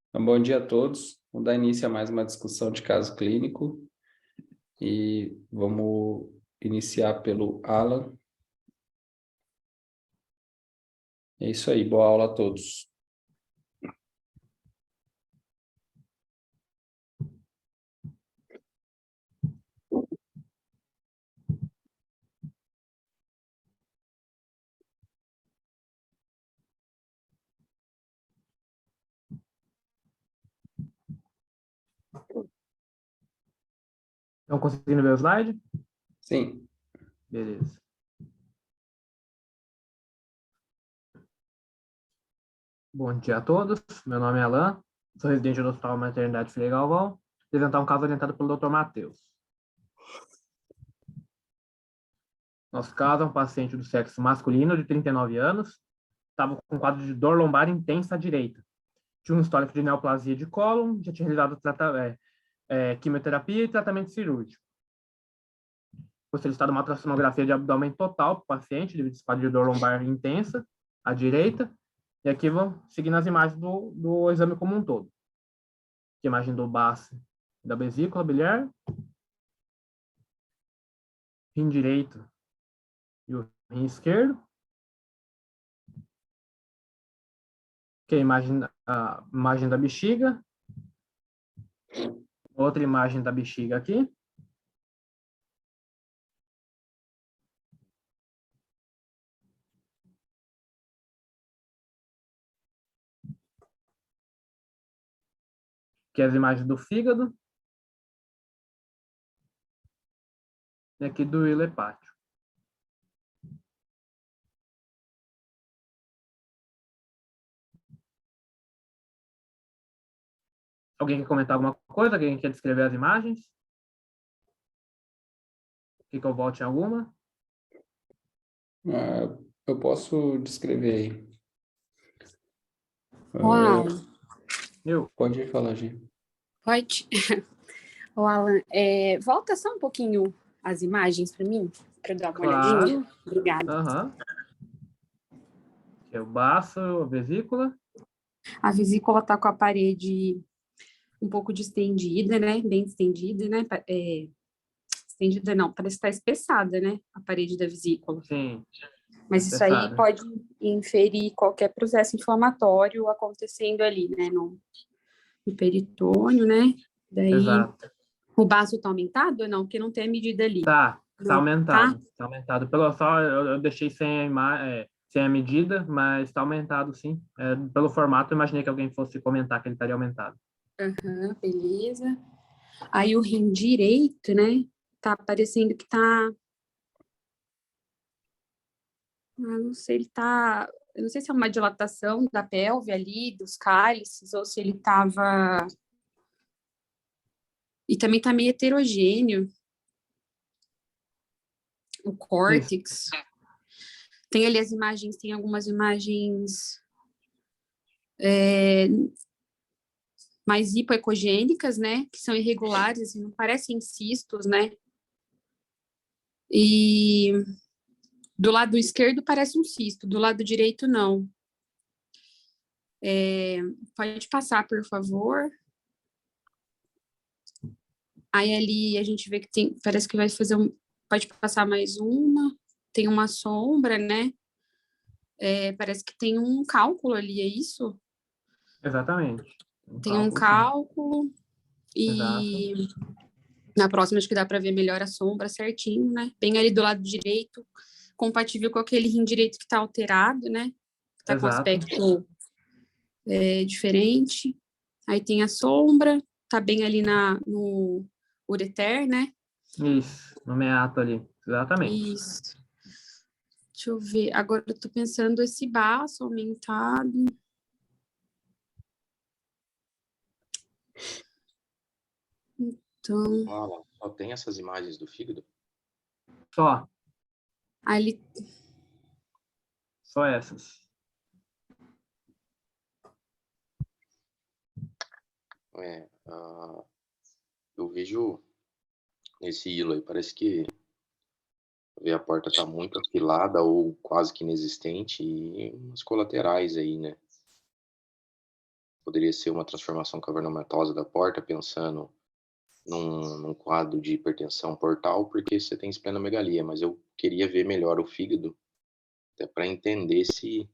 Então, bom dia a todos. Vamos dar início a mais uma discussão de caso clínico e vamos iniciar pelo Alan. É isso aí, boa aula a todos. Estão conseguindo ver o slide? Sim. Beleza. Bom dia a todos. Meu nome é Alan, sou residente do Hospital Maternidade Filha Galvão. Vou apresentar um caso orientado pelo Dr. Matheus. Nosso caso é um paciente do sexo masculino de 39 anos, estava com um quadro de dor lombar intensa à direita. Tinha um histórico de neoplasia de cólon, já tinha realizado quimioterapia e tratamento cirúrgico. Foi solicitada uma ultrassonografia de abdômen total para o paciente, devido a esse quadro de dor lombar intensa à direita. E aqui vão seguindo as imagens do exame como um todo. Aqui a imagem do baço da vesícula biliar, rim direito e o rim esquerdo. Aqui a imagem da bexiga. Outra imagem da bexiga aqui. Aqui as imagens do fígado. E aqui do hilo hepático. Alguém quer comentar alguma coisa? Alguém quer descrever as imagens? Quer que eu volte em alguma? Eu posso descrever aí. Uau. Pode falar, gente. Pode? O Alan, volta só um pouquinho as imagens para mim, para eu dar uma olhadinha. Obrigada. Uhum. Aqui é o baço, a vesícula. A vesícula está com a parede um pouco distendida, né? Bem distendida, né? Estendida não, parece que está espessada, né? A parede da vesícula. Sim. Mas isso aí pode inferir qualquer processo inflamatório acontecendo ali, né? No peritônio, né? Daí, exato. O baço está aumentado ou não? Porque não tem a medida ali. Tá aumentado. Tá? Tá aumentado. Eu deixei sem a medida, mas está aumentado, sim. Pelo formato, eu imaginei que alguém fosse comentar que ele estaria aumentado. Uhum, beleza. Aí o rim direito, né? Tá parecendo que tá... não sei, ele tá... Eu não sei se é uma dilatação da pelve ali, dos cálices, ou se ele tava... E também tá meio heterogêneo. O córtex. Tem ali as imagens, tem algumas imagens mais hipoecogênicas, né? Que são irregulares, não parecem cistos, né? E do lado esquerdo parece um cisto, do lado direito não. Pode passar, por favor. Aí ali a gente vê que tem, parece que vai fazer pode passar mais uma. Tem uma sombra, né? Parece que tem um cálculo ali, é isso? Exatamente. Tem um cálculo e exato. Na próxima acho que dá para ver melhor a sombra certinho, né? Bem ali do lado direito, compatível com aquele rim direito que está alterado, né? Que tá com aspecto diferente. Aí tem a sombra, tá bem ali no ureter, né? Isso, no meato ali, exatamente. Isso. Deixa eu ver, agora eu tô pensando esse baço aumentado. Então... só tem essas imagens do fígado? Só. Ali... Só essas. Eu vejo nesse hilo aí, parece que a porta está muito afilada ou quase que inexistente e umas colaterais aí, né? poderia ser uma transformação cavernomatosa da porta, pensando num quadro de hipertensão portal, porque você tem esplenomegalia, mas eu queria ver melhor o fígado, até para entender se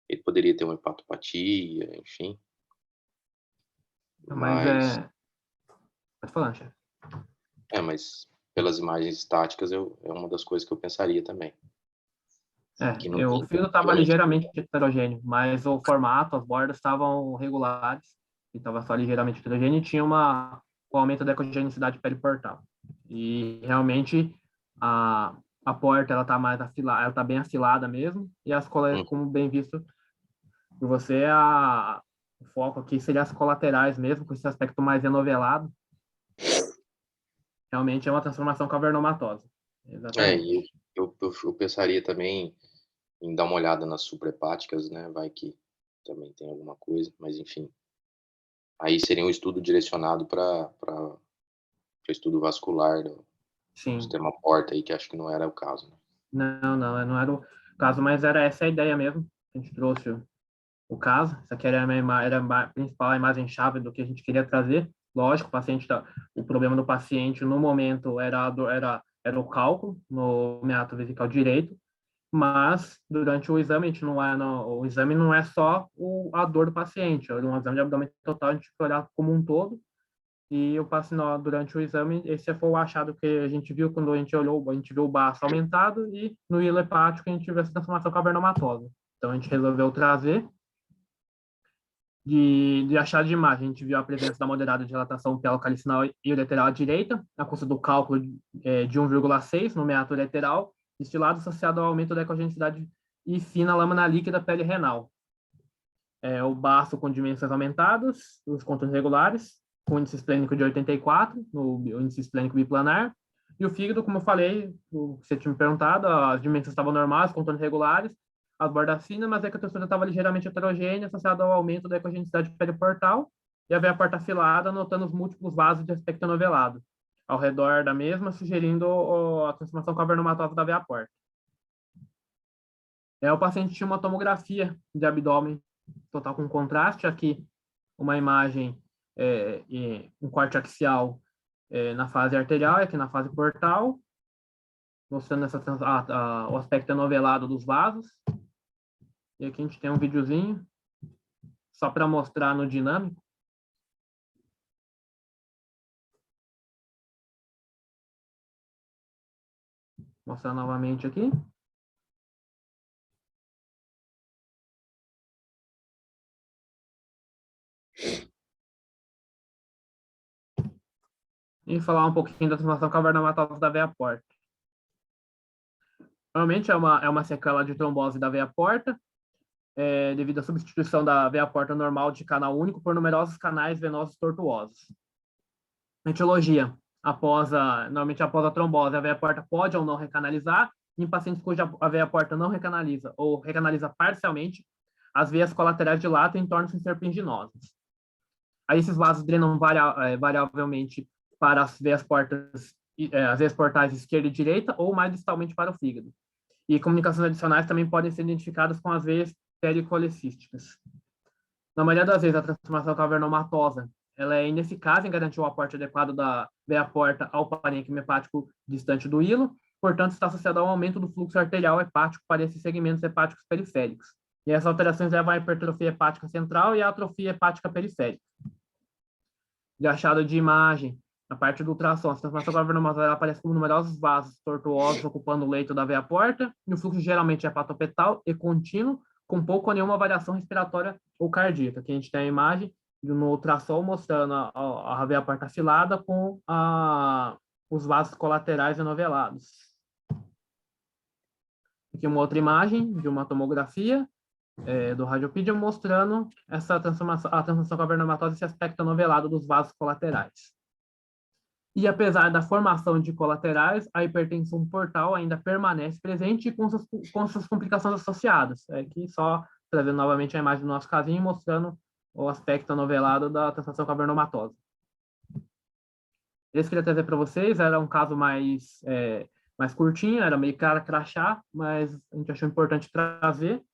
ele poderia ter uma hepatopatia, enfim. Mas Mas pode falar, chefe. mas pelas imagens estáticas é uma das coisas que eu pensaria também, que não O tem fio estava violência ligeiramente portal. heterogêneo, mas o formato, as bordas estavam regulares, e estava só ligeiramente heterogêneo e tinha o aumento da ecogenicidade periportal. E realmente a porta ela está mais afilada, ela está bem afilada mesmo, e as Hum, como bem visto por você, o foco aqui seria as colaterais mesmo, com esse aspecto mais enovelado. Realmente é uma transformação cavernomatosa. e Exatamente. eu pensaria também em dar uma olhada nas suprahepáticas, né, vai que também tem alguma coisa, mas enfim. Aí seria um estudo direcionado para estudo vascular do Sim. sistema porta aí, que acho que não era o caso, né. Não era o caso, mas era essa a ideia mesmo. A gente trouxe o caso. Essa aqui era a principal imagem-chave do que a gente queria trazer. Lógico, o problema do paciente no momento era o cálculo no meato vesical direito, mas durante o exame, o exame não é só a dor do paciente, é um exame de abdômen total, a gente tem que olhar como um todo. E eu passo durante o exame, esse foi o achado que a gente viu quando a gente olhou, a gente viu o baço aumentado e no hilo hepático a gente viu essa transformação cavernomatosa. Então a gente resolveu trazer de achado de imagem. A gente viu a presença da moderada dilatação pielocalicinal e ureteral à direita, a custa do cálculo de 1,6 no meato ureteral, estilado associado ao aumento da ecogenicidade e fina lâmina líquida pele renal. O baço com dimensões aumentadas, os contornos regulares, com índice esplênico de 84, no índice esplênico biplanar, e o fígado, como eu falei, você tinha me perguntado, as dimensões estavam normais, contornos regulares, as bordas finas, mas a textura estava ligeiramente heterogênea, associada ao aumento da ecogenicidade periportal, e a veia porta afilada, notando os múltiplos vasos de aspecto novelado, ao redor da mesma, sugerindo a transformação cavernomatosa da veia porta. O paciente tinha uma tomografia de abdômen total com contraste, aqui uma imagem, um corte axial na fase arterial, aqui na fase portal, mostrando o aspecto enovelado dos vasos. E aqui a gente tem um videozinho, só para mostrar no dinâmico. Mostrar novamente aqui. E falar um pouquinho da transformação cavernomatosa da veia porta. Normalmente é uma sequela de trombose da veia porta, devido à substituição da veia porta normal de canal único por numerosos canais venosos tortuosos. Etiologia. Normalmente após a trombose, a veia porta pode ou não recanalizar. Em pacientes cuja a veia porta não recanaliza ou recanaliza parcialmente, as veias colaterais dilatam e tornam-se serpenginosas. Aí esses vasos drenam variavelmente para as veias portais esquerda e direita ou mais distalmente para o fígado. E comunicações adicionais também podem ser identificadas com as veias pericolecísticas. Na maioria das vezes, a transformação cavernomatosa ela é ineficaz em garantir o aporte adequado da veia porta ao parênquima hepático distante do hilo, portanto, está associada ao aumento do fluxo arterial hepático para esses segmentos hepáticos periféricos. E essas alterações levam à hipertrofia hepática central e à atrofia hepática periférica. De achado de imagem, na parte do ultrassom, a transformação cavernomatosa aparece como numerosos vasos tortuosos ocupando o leito da veia porta, e o fluxo geralmente é hepatopetal e contínuo, com pouco ou nenhuma variação respiratória ou cardíaca. Aqui a gente tem a imagem no ultrassom mostrando a veia porta afilada com os vasos colaterais enovelados. Aqui uma outra imagem de uma tomografia do Radiopídio mostrando a transformação cavernomatosa, esse aspecto novelado dos vasos colaterais. E apesar da formação de colaterais, a hipertensão portal ainda permanece presente com suas complicações associadas. Aqui só trazendo novamente a imagem do nosso casinho, mostrando o aspecto novelado da transformação cavernomatosa. Esse que eu queria trazer para vocês era um caso mais curtinho, era meio crachá, mas a gente achou importante trazer.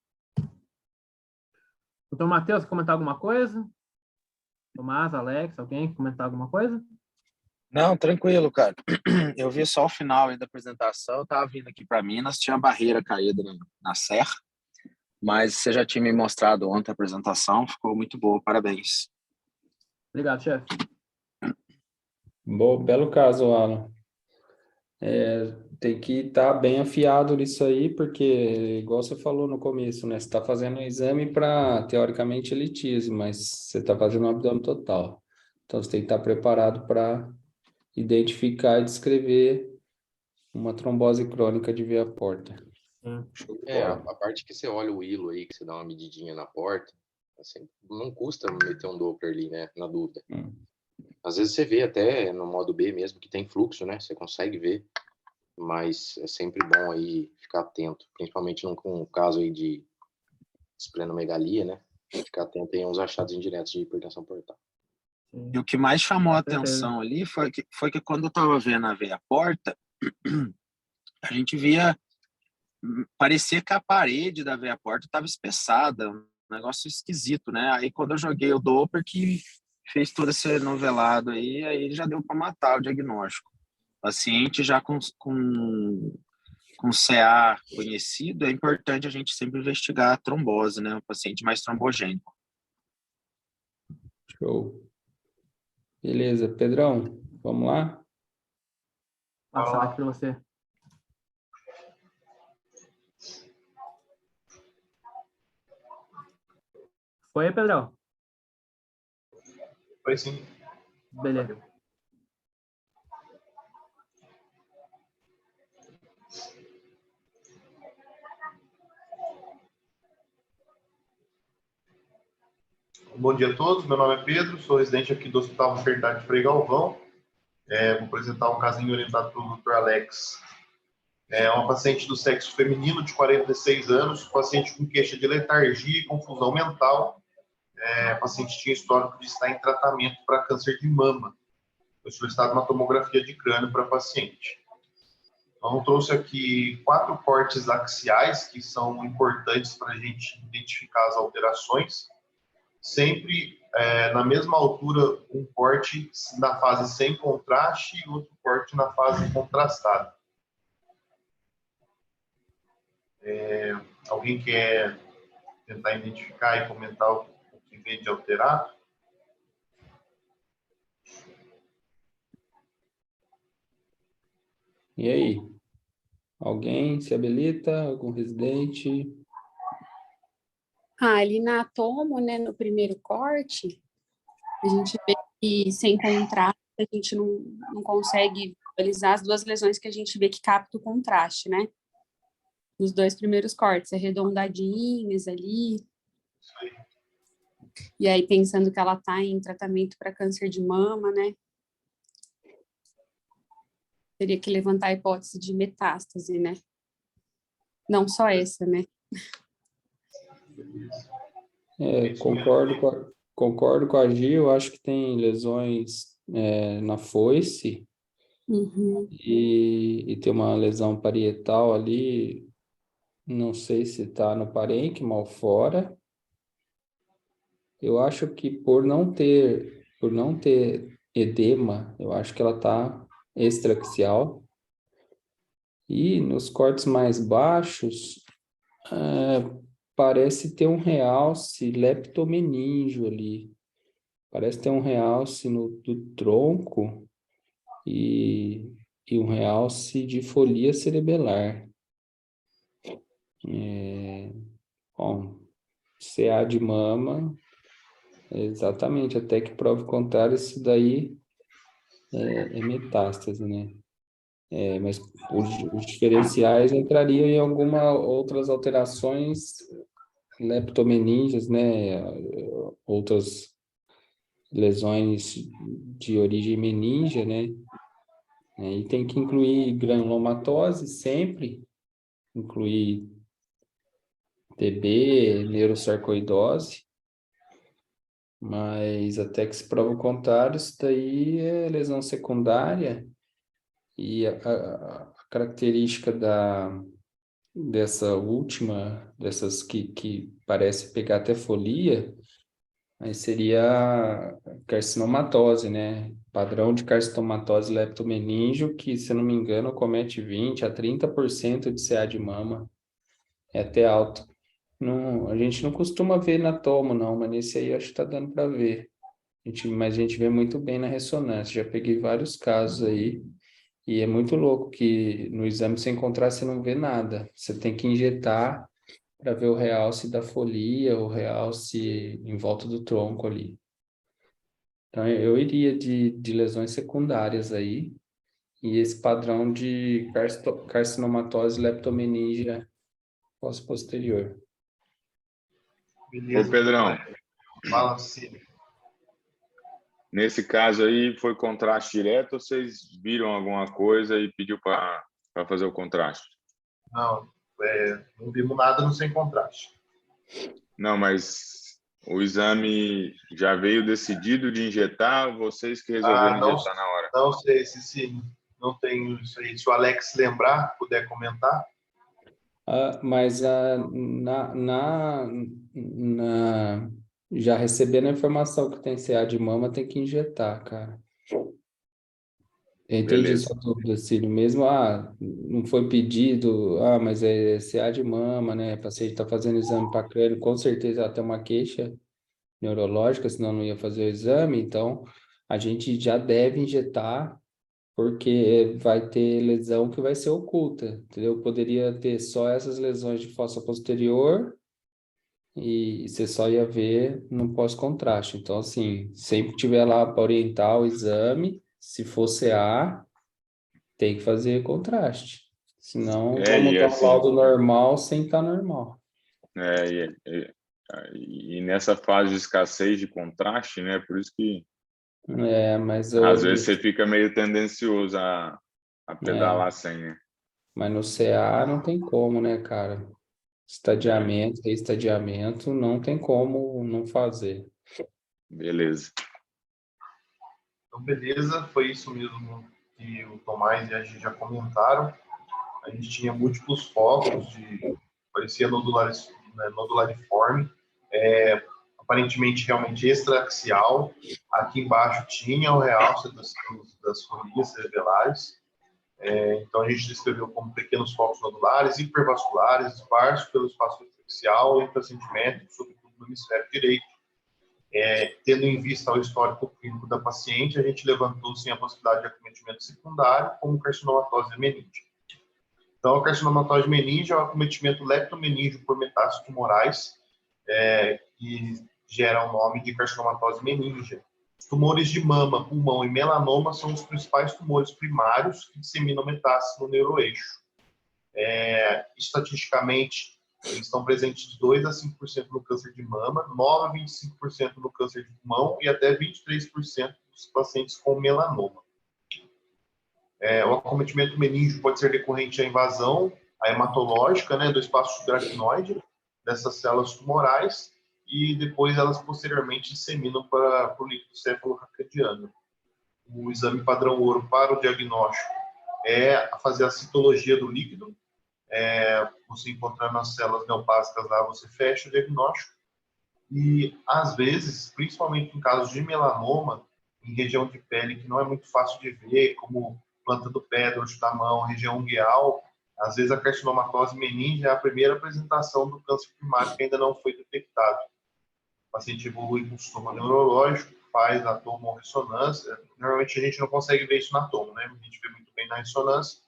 Doutor Matheus, comentar alguma coisa? Tomás, Alex, alguém comentar alguma coisa? Não, tranquilo, cara. Eu vi só o final aí da apresentação, eu tava vindo aqui para Minas, tinha barreira caída na serra, mas você já tinha me mostrado ontem a apresentação, ficou muito boa, parabéns. Obrigado, chefe. Belo caso, Alan. Tem que estar bem afiado nisso aí, porque, igual você falou no começo, né? Você está fazendo um exame para, teoricamente, elitismo, mas você está fazendo um abdômen total. Então, você tem que estar preparado para identificar e descrever uma trombose crônica de veia porta. Sim. A parte que você olha o hilo aí, que você dá uma medidinha na porta, assim, não custa meter um Doppler ali, né? Na dúvida. Às vezes você vê até no modo B mesmo que tem fluxo, né? Você consegue ver, mas é sempre bom aí ficar atento, principalmente num caso aí de esplenomegalia, né? Ficar atento aí aos achados indiretos de hipertensão portal. E o que mais chamou a certeza. atenção ali foi que quando eu estava vendo a veia porta, a gente via, parecia que a parede da veia porta estava espessada, um negócio esquisito, né? Aí quando eu joguei o Doppler, que fez todo esse novelado aí já deu para matar o diagnóstico. Paciente já com CA conhecido, é importante a gente sempre investigar a trombose, né? Um paciente mais trombogênico. Show. Beleza, Pedrão, vamos lá? Passar aqui para você. Foi, Pedrão? Foi sim. Beleza. Bom dia a todos, meu nome é Pedro, sou residente aqui do Hospital Maternidade Frei Galvão. Vou apresentar um casinho orientado pelo Dr. Alex. É uma paciente do sexo feminino de 46 anos, paciente com queixa de letargia e confusão mental. A paciente tinha histórico de estar em tratamento para câncer de mama. Foi solicitada uma tomografia de crânio para a paciente. Então, trouxe aqui 4 cortes axiais que são importantes para a gente identificar as alterações. Sempre na mesma altura, um corte na fase sem contraste e outro corte na fase contrastada. Alguém quer tentar identificar e comentar o que vem de alterar? E aí? Alguém se habilita? Algum residente? Ali na tomo, né, no primeiro corte, a gente vê que sem contraste a gente não consegue visualizar as duas lesões que a gente vê que capta o contraste, né? Nos 2 primeiros cortes, arredondadinhas ali. Isso aí. E aí, pensando que ela está em tratamento para câncer de mama, né? Teria que levantar a hipótese de metástase, né? Não só essa, né? Concordo com a Gi, eu acho que tem lesões na foice e tem uma lesão parietal ali, não sei se está no parênquima ou fora. Eu acho que por não ter edema, eu acho que ela está extraaxial. E nos cortes mais baixos, parece ter um realce leptomeníngeo ali. Parece ter um realce do tronco e um realce de folia cerebelar. Bom, CA de mama, exatamente, até que prove o contrário, isso daí é metástase, né? Mas os diferenciais entrariam em algumas outras alterações leptomeninges, né? Outras lesões de origem meníngia, né? E tem que incluir granulomatose sempre, incluir TB, neurosarcoidose, mas até que se prova o contrário, isso daí é lesão secundária e a característica dessas que parece pegar até folia, Aí seria carcinomatose, né? Padrão de carcinomatose leptomeníngeo, que, se eu não me engano, comete 20 a 30% de CA de mama. É até alto. Não, a gente não costuma ver na tomo, não, mas nesse aí eu acho que tá dando para ver. Mas a gente vê muito bem na ressonância. Já peguei vários casos aí, e é muito louco que no exame você encontrar, você não vê nada. Você tem que injetar para ver o realce da folia, o realce em volta do tronco ali. Então, eu iria de lesões secundárias aí, e esse padrão de carcinomatose leptomeníngea pós-posterior. Beleza. Ô, Pedrão, Fala, Ciro. nesse caso aí foi contraste direto ou vocês viram alguma coisa e pediu para fazer o contraste? Não, não vimos nada no sem contraste. Não, mas o exame já veio decidido de injetar, vocês que resolveram Não, injetar na hora? não sei se não tem isso aí. Se o Alex lembrar, puder comentar. Mas já recebendo a informação que tem CA de mama, tem que injetar, cara. Eu entendi Beleza. sua dúvida, Cílio. Mesmo, não foi pedido, mas é CA de mama, né? O paciente está fazendo exame para crânio, com certeza ela tem uma queixa neurológica, senão não ia fazer o exame. Então, a gente já deve injetar, porque vai ter lesão que vai ser oculta, entendeu? Poderia ter só essas lesões de fossa posterior e você só ia ver no pós-contraste. Então, assim, sempre tiver lá para orientar o exame, se for CA, tem que fazer contraste. Senão, vamos E dar um assim, laudo normal sem estar normal. e nessa fase de escassez de contraste, né? Por isso que Mas às vezes você fica meio tendencioso a é, pedalar sem, né? mas no CA não tem como, né, cara? Estadiamento, reestadiamento, não tem como não fazer. Beleza. Então, beleza, foi isso mesmo que o Tomás e a gente já comentaram. A gente tinha múltiplos focos parecia nodulariforme, aparentemente realmente extraaxial. Aqui embaixo tinha o realce das folias cerebelares. Então a gente descreveu como pequenos focos nodulares, hipervasculares, esparsos pelo espaço axial, intracentimétrico, sobretudo no hemisfério direito. Tendo em vista o histórico clínico da paciente, a gente levantou sim a possibilidade de acometimento secundário, como carcinomatose meníngea. Então, a carcinomatose meníngea é o acometimento leptomeníngeo por metástases tumorais, que gera o nome de carcinomatose meníngea. Os tumores de mama, pulmão e melanoma são os principais tumores primários que disseminam metástases no neuroeixo. Estatisticamente, eles estão presentes de 2 a 5% no câncer de mama, 9 a 25% no câncer de pulmão e até 23% dos pacientes com melanoma. O acometimento meníngeo pode ser decorrente à invasão hematológica, né, do espaço subaracnoide dessas células tumorais, e depois elas posteriormente disseminam para o líquido cefalorraquidiano. O exame padrão ouro para o diagnóstico é fazer a citologia do líquido. Você encontrando as células neoplásicas lá, você fecha o diagnóstico. E, às vezes, principalmente em casos de melanoma, em região de pele que não é muito fácil de ver, como planta do pé, dorso da mão, região ungueal, às vezes a carcinomatose meníngea é a primeira apresentação do câncer primário que ainda não foi detectado. O paciente evolui com sintoma neurológico, faz a tomorressonância. Normalmente a gente não consegue ver isso na tomo, né? A gente vê muito bem na ressonância,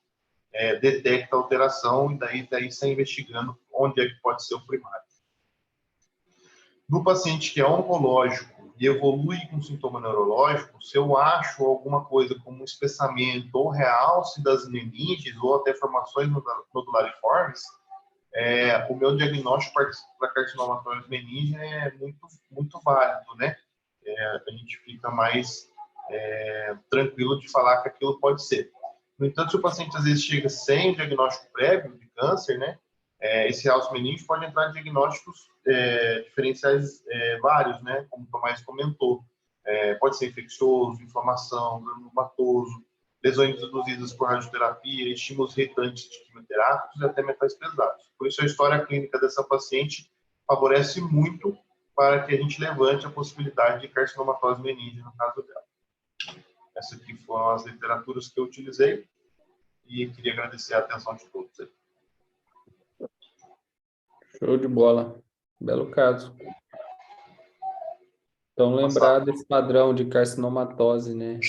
detecta a alteração e daí está investigando onde é que pode ser o primário. No paciente que é oncológico e evolui com sintoma neurológico, se eu acho alguma coisa como um espessamento ou realce das meninges ou até formações nodulariformes, o meu diagnóstico para carcinomatose meninge é muito, muito válido, né? A gente fica mais tranquilo de falar que aquilo pode ser. No entanto, se o paciente às vezes chega sem diagnóstico prévio de câncer, né? Esse realce meníngeo pode entrar em diagnósticos diferenciais vários, né? Como o Tomás comentou. Pode ser infeccioso, inflamação, granulomatoso, lesões induzidas por radioterapia, estímulos irritantes de quimioterápicos e até metais pesados. Por isso, a história clínica dessa paciente favorece muito para que a gente levante a possibilidade de carcinomatose meninge no caso dela. Essas aqui foram as literaturas que eu utilizei e queria agradecer a atenção de todos aí. Show de bola. Belo caso. Então, lembrar desse padrão de carcinomatose, né?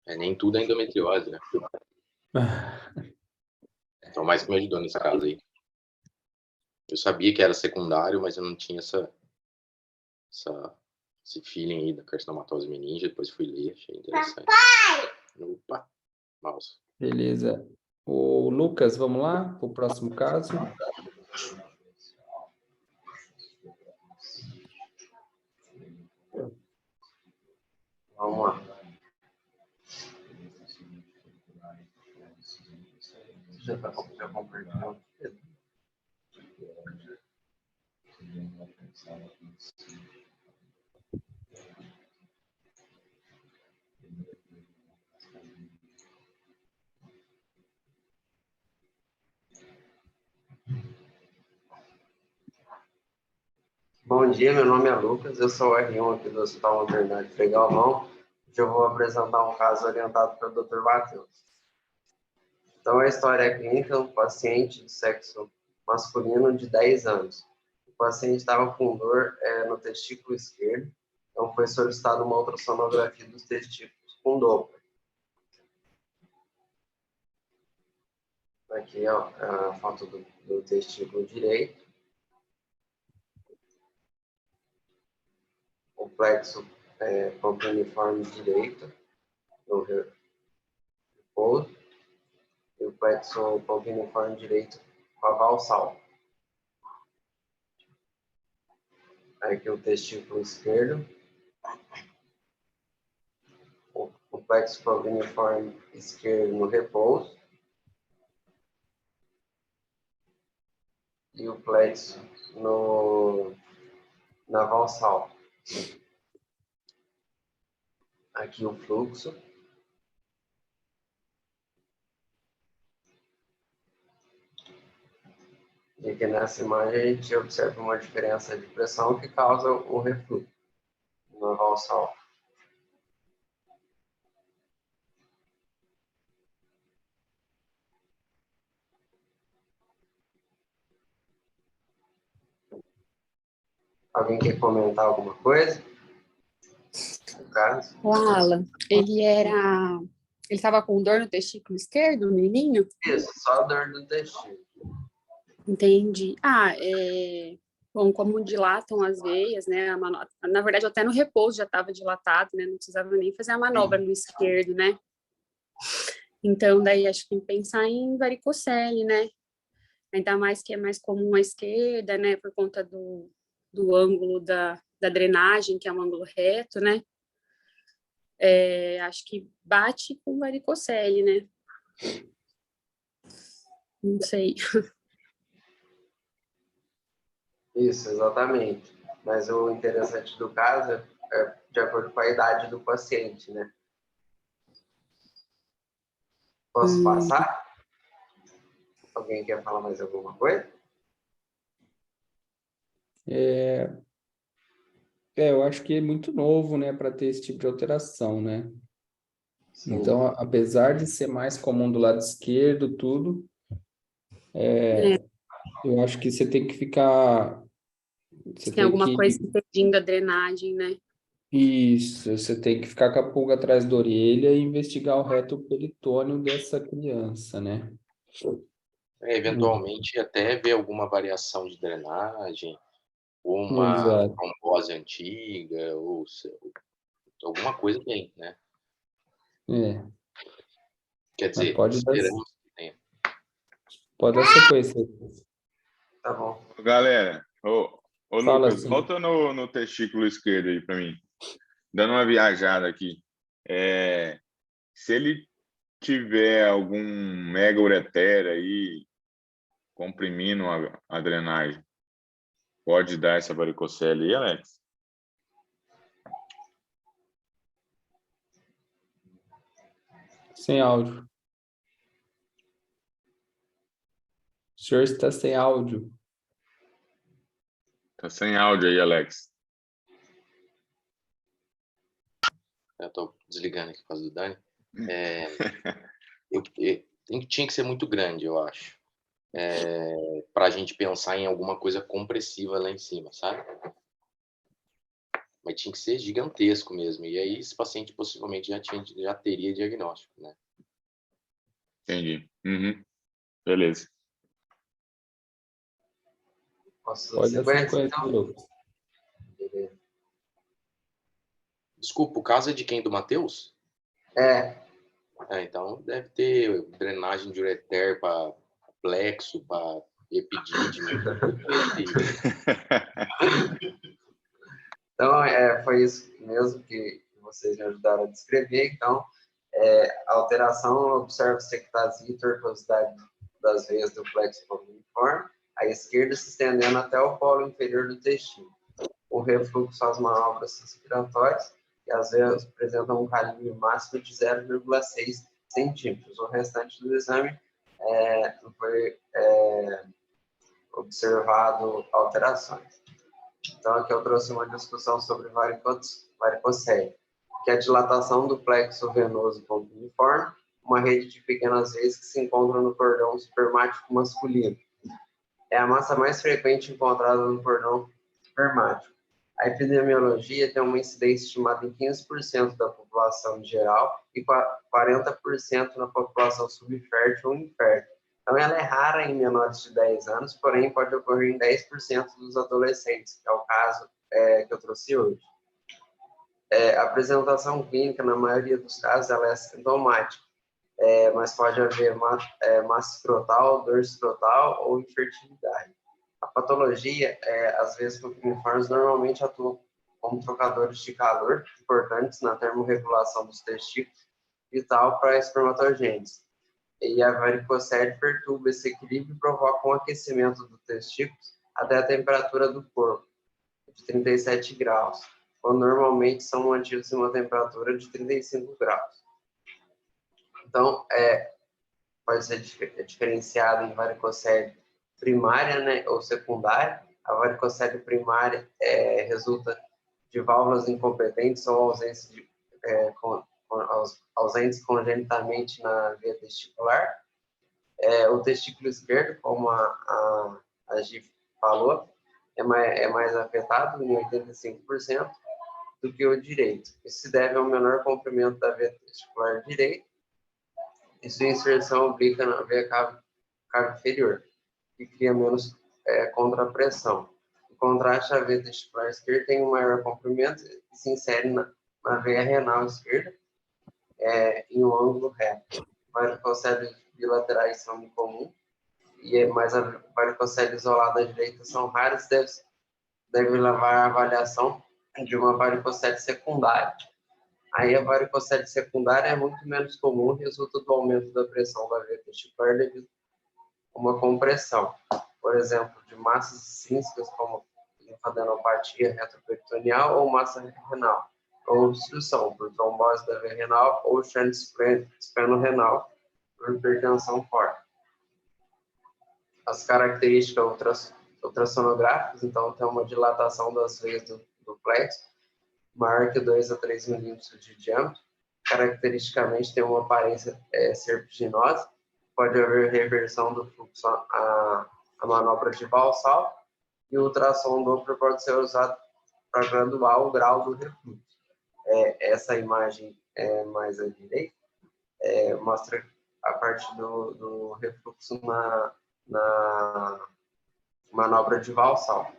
Nem tudo é endometriose, né? Então, mais que me ajudou nesse caso aí. Eu sabia que era secundário, mas eu não tinha esse feeling aí da carcinomatose meninge. Depois fui ler, achei interessante. Opa, mouse. Beleza. O Lucas, vamos lá para o próximo caso. Vamos lá. Já compartilhou. Bom dia, meu nome é Lucas, eu sou o R1 aqui do Hospital Maternidade Frei Galvão. Hoje eu vou apresentar um caso orientado pelo Dr. Matheus. Então, a história clínica é um paciente de sexo masculino de 10 anos. O paciente estava com dor no testículo esquerdo, então foi solicitada uma ultrassonografia dos testículos com Doppler. Aqui ó, a foto do testículo direito. O plexo pampiniforme direito no repouso e o plexo pampiniforme direito com a valsal. Aqui o testículo esquerdo, o plexo pampiniforme esquerdo no repouso e o plexo na valsal. Aqui o fluxo. E aqui nessa imagem a gente observa uma diferença de pressão que causa o refluxo na valsal. Alguém quer comentar alguma coisa? O Alan, ele estava com dor no testículo esquerdo, o menininho? Isso, só dor do testículo. Entendi. Bom, como dilatam as veias, né? Na verdade, até no repouso já estava dilatado, né? Não precisava nem fazer a manobra no esquerdo, né? Então, daí acho que tem que pensar em varicocele, né? Ainda mais que é mais comum à esquerda, né? Por conta do ângulo da drenagem, que é um ângulo reto, né? Acho que bate com varicocele, né? Não sei. Isso, exatamente. Mas o interessante do caso é de acordo com a idade do paciente, né? Posso passar? Alguém quer falar mais alguma coisa? Eu acho que é muito novo, né, para ter esse tipo de alteração, né? Sim. Então, apesar de ser mais comum do lado esquerdo, tudo, eu acho que você tem que ficar... Tem alguma coisa impedindo a drenagem, né? Isso, você tem que ficar com a pulga atrás da orelha e investigar o reto peritônio dessa criança, né? Eventualmente, até ver alguma variação de drenagem, ou uma Exato. trombose antiga, ou alguma coisa tem, né? Quer Mas dizer, pode esperamos que tenha. dar sequência. Tá bom. Galera, ô Fala Lucas, assim. volta no testículo esquerdo aí para mim. Dando uma viajada aqui. Se ele tiver algum mega ureter aí comprimindo a drenagem, pode dar essa varicocele aí, Alex? Sem áudio. O senhor está sem áudio. Tá sem áudio aí, Alex. Eu tô desligando aqui por causa do Dani. Tinha que ser muito grande, eu acho. Para a gente pensar em alguma coisa compressiva lá em cima, sabe? Mas tinha que ser gigantesco mesmo. E aí esse paciente possivelmente já teria diagnóstico, né? Entendi. Beleza. Posso Pode dar sequência, sequência, então? Lucas. Beleza. Desculpa, o caso é de quem? Do Matheus? Então deve ter drenagem de ureter para plexo, para epidídimo, muita coisa aí. Então, foi isso mesmo que vocês me ajudaram a descrever. Então, a alteração observa-se ectasia e tortuosidade das veias do plexo uniforme, à esquerda se estendendo até o polo inferior do testículo. O refluxo às manobras respiratórias, e às vezes apresentam um calibre máximo de 0,6 centímetros. O restante do exame não foi observado alterações. Então, aqui eu trouxe uma discussão sobre varicocele, que é a dilatação do plexo venoso uniforme, uma rede de pequenas veias que se encontram no cordão espermático masculino. É a massa mais frequente encontrada no cordão espermático. A epidemiologia tem uma incidência estimada em 15% da população em geral e 40% na população subfértil ou infértil. Então, ela é rara em menores de 10 anos, porém pode ocorrer em 10% dos adolescentes, que é o caso que eu trouxe hoje. A apresentação clínica, na maioria dos casos, ela é sintomática, mas pode haver massa escrotal, dor escrotal ou infertilidade. A patologia, às vezes, uniformes normalmente atuam como trocadores de calor, importantes na termorregulação dos testículos, vital para a espermatogênese. E a varicocele perturba esse equilíbrio e provoca um aquecimento do testículo até a temperatura do corpo, de 37 graus, quando normalmente são mantidos em uma temperatura de 35 graus. Então, pode ser diferenciado em varicocele primária, né, ou secundária. A varicocele primária resulta de válvulas incompetentes ou ausentes congenitamente na via testicular. O testículo esquerdo, como a Gi falou, é mais afetado em 85% do que o direito. Isso se deve ao menor comprimento da via testicular direita e sua inserção oblíqua na veia cava inferior, que cria menos contrapressão. Em contraste, a veia testicular esquerda tem um maior comprimento e se insere na veia renal esquerda em um ângulo reto. Varicoceles bilaterais são incomuns, mas a varicocele isolada à direita são raras, deve levar à avaliação de uma varicocele secundária. Aí a varicocele secundária é muito menos comum, resulta do aumento da pressão da veia testicular devido a uma compressão, por exemplo, de massas císticas como linfadenopatia retroperitoneal ou massa renal, ou obstrução por trombose da veia renal ou chante espleno-renal por hipertensão forte. As características ultrassonográficas, então, tem uma dilatação das veias do plexo, maior que 2 a 3 milímetros de diâmetro. Caracteristicamente, tem uma aparência serpiginosa. Pode haver reversão do fluxo à manobra de Valsalva, e o ultrassom Doppler pode ser usado para graduar o grau do refluxo. Essa imagem mais à direita mostra a parte do refluxo na manobra de Valsalva.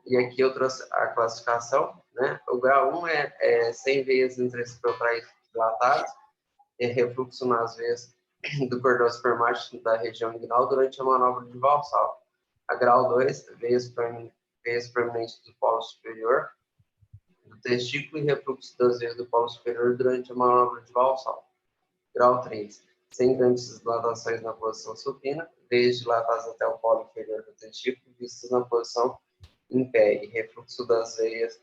E aqui eu trouxe a classificação, né? O grau 1 é 100 veias intraescrotais dilatadas e refluxo nas veias do cordão espermático da região inguinal durante a manobra de Valsalva. A grau 2, veias proeminentes do polo superior do testículo e refluxo das veias do polo superior durante a manobra de Valsalva. Grau 3, sem grandes dilatações na posição supina, veias dilatadas até o polo inferior do testículo vistas na posição em pé e refluxo nas veias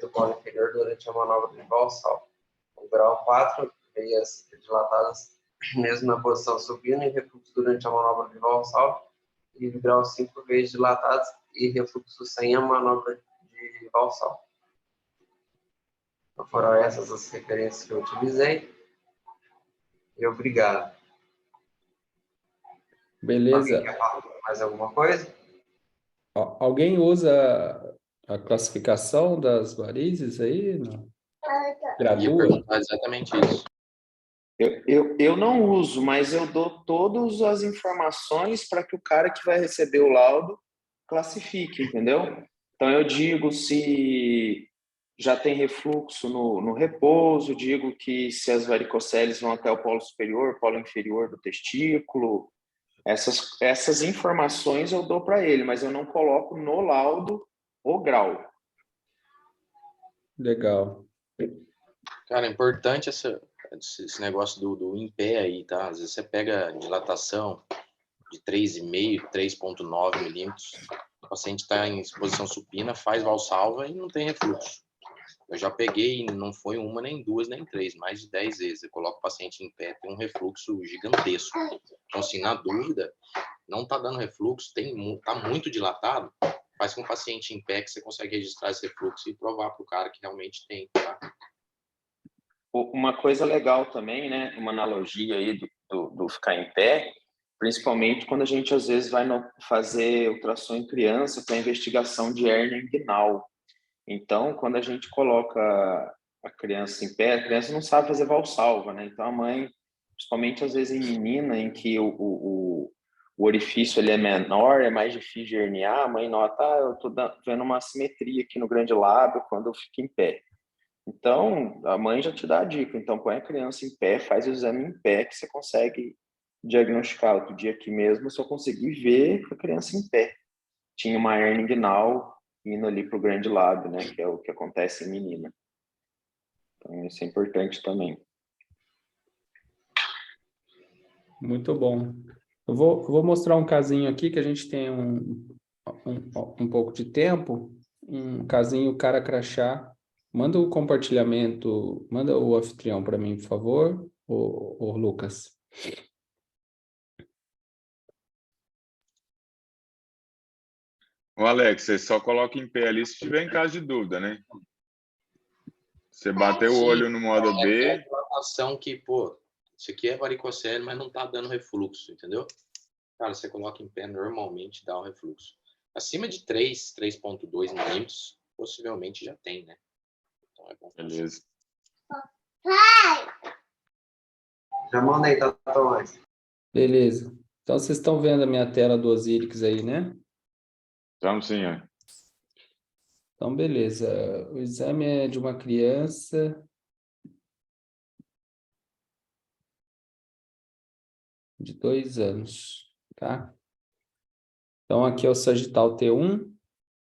do polo inferior durante a manobra de Valsalva. O grau 4, veias dilatadas mesmo na posição supina e refluxo durante a manobra de Valsalva. e grau 5 veios dilatados e refluxo sem a manobra de Valsalva. Então, foram essas as referências que eu utilizei. E obrigado. Beleza. Alguém quer falar mais alguma coisa? Alguém usa a classificação das varizes aí? Não? Ia Gradua? perguntar exatamente isso. Eu não uso, mas eu dou todas as informações para que o cara que vai receber o laudo classifique, entendeu? Então, eu digo se já tem refluxo no repouso, digo que se as varicoceles vão até o polo superior, polo inferior do testículo. Essas informações eu dou para ele, mas eu não coloco no laudo o grau. Legal. Cara, é importante esse negócio do em pé aí, tá? Às vezes você pega dilatação de 3,5, 3,9 milímetros, o paciente está em exposição supina, faz valsalva e não tem refluxo. Eu já peguei, não foi uma, nem duas, nem três, mais de 10 vezes. Eu coloco o paciente em pé, tem um refluxo gigantesco. Então, assim, na dúvida, não está dando refluxo, está muito dilatado, faz com o paciente em pé que você consegue registrar esse refluxo e provar para o cara que realmente tem, tá? Uma coisa legal também, né? Uma analogia aí do ficar em pé, principalmente quando a gente às vezes vai fazer ultrassom em criança para investigação de hérnia inguinal. Então, quando a gente coloca a criança em pé, a criança não sabe fazer valsalva, né? Então, a mãe, principalmente às vezes em menina, em que o orifício ele é menor, é mais difícil de herniar, a mãe nota, eu estou vendo uma assimetria aqui no grande lábio quando eu fico em pé. Então, a mãe já te dá a dica. Então, põe a criança em pé, faz o exame em pé, que você consegue diagnosticar. Outro dia aqui mesmo, eu só consegui ver a criança em pé. Tinha uma hernia inguinal indo ali para o grande lábio, né? Que é o que acontece em menina. Então, isso é importante também. Muito bom. Eu vou mostrar um casinho aqui que a gente tem um pouco de tempo. Um casinho cara crachá. Manda o compartilhamento, manda o anfitrião para mim, por favor, o Lucas. Ô, Alex, você só coloca em pé ali se tiver em caso de dúvida, né? Você bateu o olho no modo B. É dilatação que, pô, isso aqui é varicocele, mas não tá dando refluxo, entendeu? Cara, você coloca em pé, normalmente dá um refluxo. Acima de 3,2 milímetros, possivelmente já tem, né? Então é bom. Beleza. Já mandei, tá, Tomás? Beleza. Então, vocês estão vendo a minha tela do Osíris aí, né? Vamos sim, ó. Então, beleza. O exame é de uma criança de 2 anos, tá? Então, aqui é o sagital T1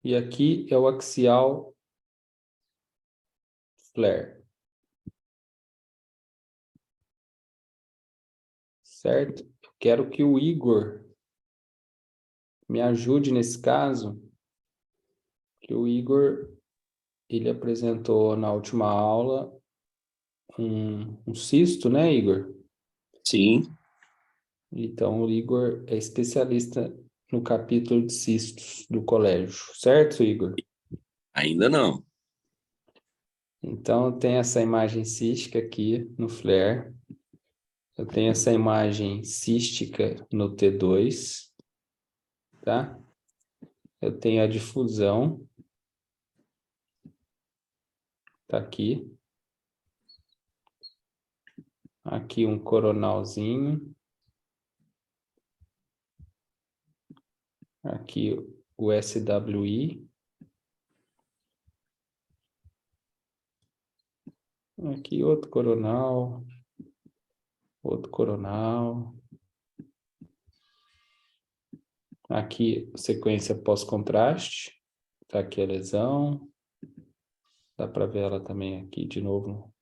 e aqui é o axial flare. Certo? Eu quero que o Igor me ajude nesse caso, que o Igor, ele apresentou na última aula um cisto, né, Igor? Sim, Então, o Igor é especialista no capítulo de cistos do colégio, certo, Igor? ainda não. Então, tem essa imagem cística aqui no FLAIR. Eu tenho essa imagem cística no T2, tá? Eu tenho a difusão, tá aqui. Aqui um coronalzinho. Aqui o SWI. Aqui outro coronal. Outro coronal. Aqui sequência pós-contraste. Tá aqui a lesão. Dá para ver ela também aqui de novo.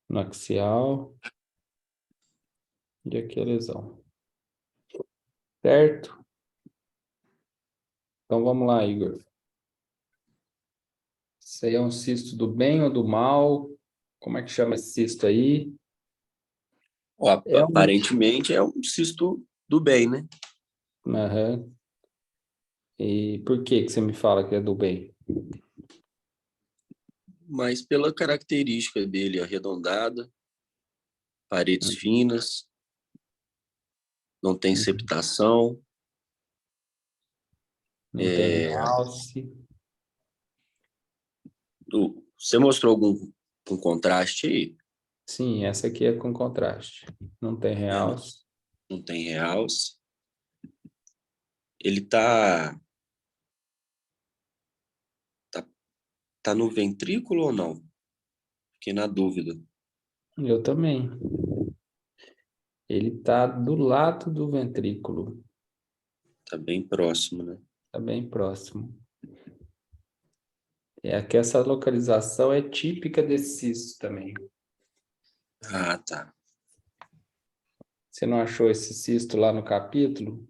No axial. E aqui a lesão. Certo? Então vamos lá, Igor. Isso aí é um cisto do bem ou do mal? Como é que chama esse cisto aí? Aparentemente é um cisto do bem, né? Aham. E por que você me fala que é do bem? Mas pela característica dele arredondada, paredes finas, não tem septação. Não tem realce. Você mostrou algum contraste aí? Sim, essa aqui é com contraste. Não tem realce. Não tem realce. Ele tá no ventrículo ou não? Fiquei na dúvida. Eu também. Ele está do lado do ventrículo. Tá bem próximo, né? Está bem próximo. É que essa localização é típica desse cisto também. Ah, tá. Você não achou esse cisto lá no capítulo?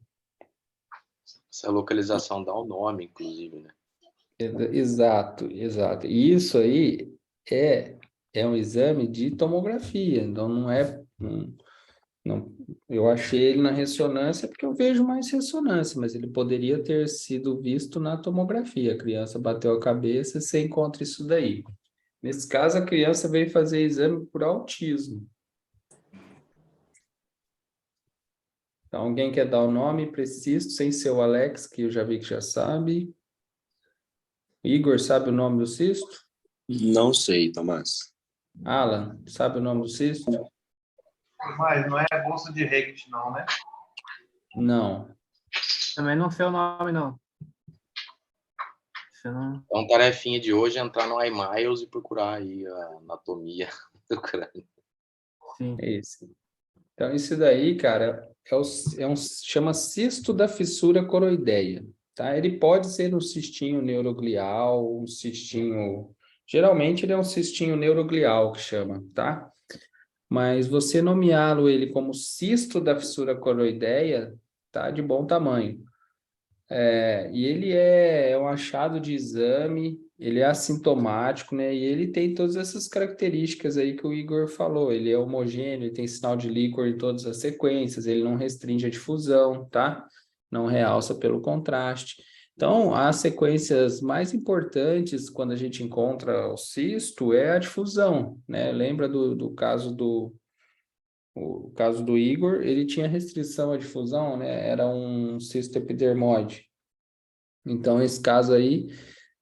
Essa localização dá o nome, inclusive, né? Exato, exato. E isso aí é um exame de tomografia, então não é... Não, eu achei ele na ressonância porque eu vejo mais ressonância, mas ele poderia ter sido visto na tomografia. A criança bateu a cabeça e você encontra isso daí. Nesse caso, a criança veio fazer exame por autismo. Então, alguém quer dar o nome preciso, sem ser o Alex, que eu já vi que já sabe. Igor, sabe o nome do cisto? Não sei, Tomás. Alan, sabe o nome do cisto? Mas não é bolsa de Hecht, não, né? Não. Também não sei o nome, não. Você não... Então, tarefinha de hoje é entrar no iMiles e procurar aí a anatomia do crânio. Sim. É isso. Então, isso daí, cara, chama cisto da fissura coroideia, tá? Ele pode ser um cistinho neuroglial, um cistinho... Geralmente, ele é um cistinho neuroglial que chama, tá? Mas você nomeá-lo ele como cisto da fissura coroideia, tá? De bom tamanho. E ele é um achado de exame, ele é assintomático, né? E ele tem todas essas características aí que o Igor falou. Ele é homogêneo, ele tem sinal de líquor em todas as sequências, ele não restringe a difusão, tá? Não realça pelo contraste. Então, as sequências mais importantes quando a gente encontra o cisto é a difusão, né? Lembra do caso o caso do Igor, ele tinha restrição à difusão, né? Era um cisto epidermoide. Então, esse caso aí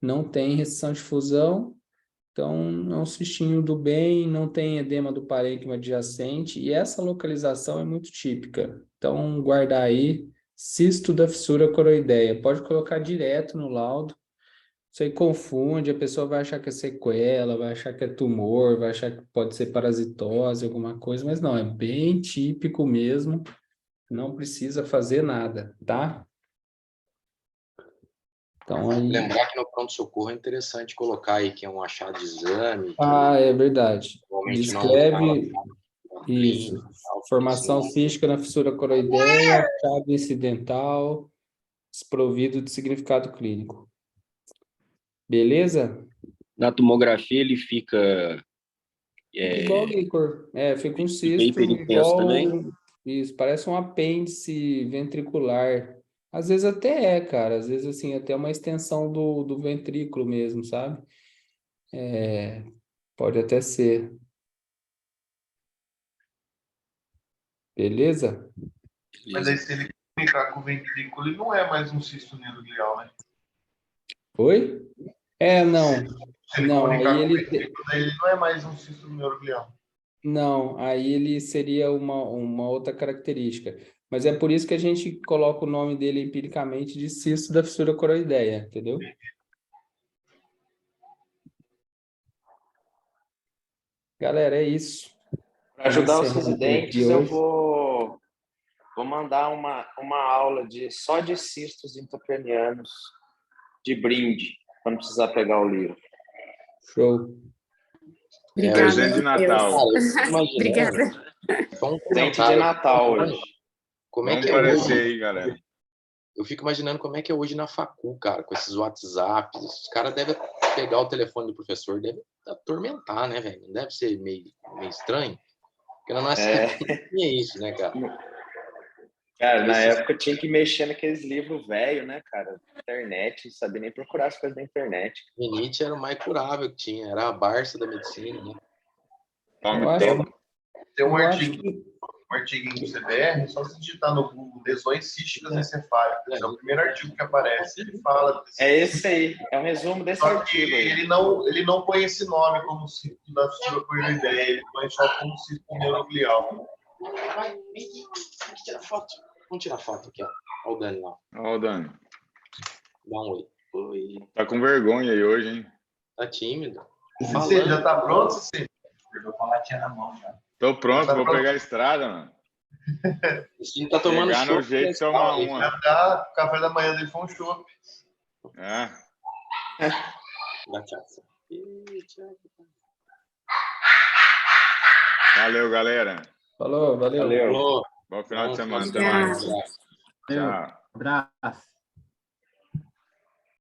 não tem restrição de difusão, então é um cistinho do bem, não tem edema do parênquima adjacente, e essa localização é muito típica. Então, guardar aí, cisto da fissura coroideia. Pode colocar direto no laudo. Isso aí confunde, a pessoa vai achar que é sequela, vai achar que é tumor, vai achar que pode ser parasitose, alguma coisa, mas não, é bem típico mesmo, não precisa fazer nada, tá? Então aí... Lembrar que no pronto-socorro é interessante colocar aí que é um achado de exame. é verdade. Normalmente não Descreve fala isso. clínico, tal, Formação assim. cística na fissura coroideia, achado incidental, desprovido de significado clínico. Beleza? Na tomografia ele fica Igual o líquor. Fica um bem cisto hiperintenso igual... também? Isso, parece um apêndice ventricular. Às vezes até cara. Às vezes, assim, até uma extensão do ventrículo mesmo, sabe? Pode até ser. Beleza? Mas aí se ele comunicar com o ventrículo, ele não é mais um cisto neuroglial, né? Oi? Não. Se ele Não, comunicar aí com o ele... ventrículo, daí ele não é mais um cisto neuroglial. Não, aí ele seria uma outra característica. Mas é por isso que a gente coloca o nome dele empiricamente de cisto da fissura coroideia, entendeu? Galera, é isso. Para ajudar os Encerrando por aqui residentes, eu hoje. vou mandar uma aula só de cistos intracranianos de brinde, para não precisar pegar o livro. Show. Obrigada, Presente de Natal. Obrigada. Presente de Natal hoje. Como é Vamos que é aparecer hoje? aí, galera. Eu fico imaginando como é que é hoje na facu, cara, com esses WhatsApps. Os caras devem pegar o telefone do professor, deve atormentar, né, velho? Não deve ser meio estranho. Porque na nossa época não tinha isso, né, cara? Cara, na época eu tinha que mexer naqueles livros velhos, né, cara? Internet, não sabia nem procurar as coisas na internet. Rinite era o mais curável que tinha, era a Barça da medicina, né? Eu acho, Tem um eu acho artigo, que um artigo do CBR, só se digitar no Google lesões císticas encefálicas, é o primeiro artigo que aparece. Ele fala desse... É esse aí, é um resumo desse Só que artigo aí. ele não põe esse nome como ciclo da fissura coiloideia, ele põe só como ciclo neuroglial. Vamos tirar foto. Vamos tirar foto aqui, ó. Olha o Dani lá. Ó, o Dani. Dá um oi. Oi. Tá com vergonha aí hoje, hein? Tá tímido. Você já tá pronto, Cecília? Eu com a latinha na mão já. Tô pronto, Tá vou pronto? pegar a estrada, mano. O Cine tá tomando Pegar no chopp jeito na de tomar escola, hein? uma. Já tá, o café da manhã dele foi um chopp. É. Dá tchau. Ih, tchau. Valeu, galera. falou, valeu. Valeu. Falou. Bom final de semana. Até Obrigada. mais. Valeu. Tchau. Abraço.